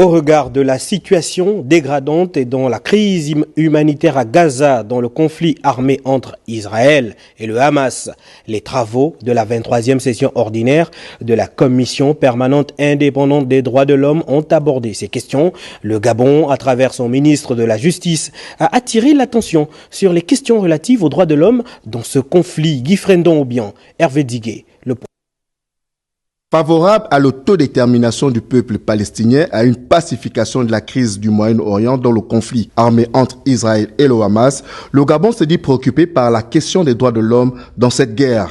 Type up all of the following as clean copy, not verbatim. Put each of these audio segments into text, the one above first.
Au regard de la situation dégradante et dans la crise humanitaire à Gaza, dans le conflit armé entre Israël et le Hamas, les travaux de la 23e session ordinaire de la Commission permanente indépendante des droits de l'homme ont abordé ces questions. Le Gabon, à travers son ministre de la Justice, a attiré l'attention sur les questions relatives aux droits de l'homme dans ce conflit. Guy Frendon-Aubian, Hervé Diguet, le Favorable à l'autodétermination du peuple palestinien, à une pacification de la crise du Moyen-Orient dans le conflit armé entre Israël et le Hamas, le Gabon se dit préoccupé par la question des droits de l'homme dans cette guerre.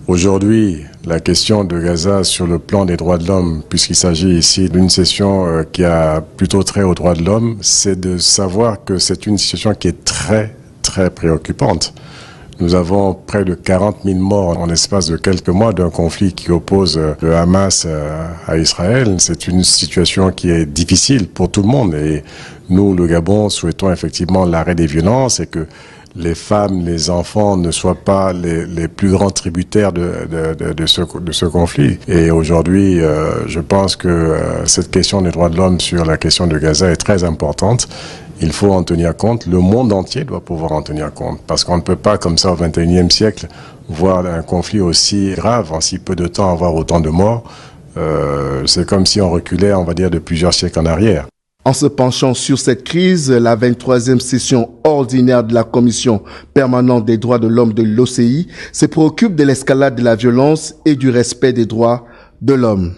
Aujourd'hui, la question de Gaza sur le plan des droits de l'homme, puisqu'il s'agit ici d'une session qui a plutôt trait aux droits de l'homme, c'est de savoir que c'est une situation qui est très préoccupante. Nous avons près de 40 000 morts en l'espace de quelques mois d'un conflit qui oppose le Hamas à Israël. C'est une situation qui est difficile pour tout le monde et nous, le Gabon, souhaitons effectivement l'arrêt des violences et que les femmes, les enfants ne soient pas les plus grands tributaires de ce conflit. Et aujourd'hui, je pense que cette question des droits de l'homme sur la question de Gaza est très importante. Il faut en tenir compte, le monde entier doit pouvoir en tenir compte, parce qu'on ne peut pas, comme ça, au XXIe siècle, voir un conflit aussi grave, en si peu de temps, avoir autant de morts. C'est comme si on reculait, on va dire, de plusieurs siècles en arrière. En se penchant sur cette crise, la 23e session ordinaire de la Commission permanente des droits de l'homme de l'OCI se préoccupe de l'escalade de la violence et du respect des droits de l'homme.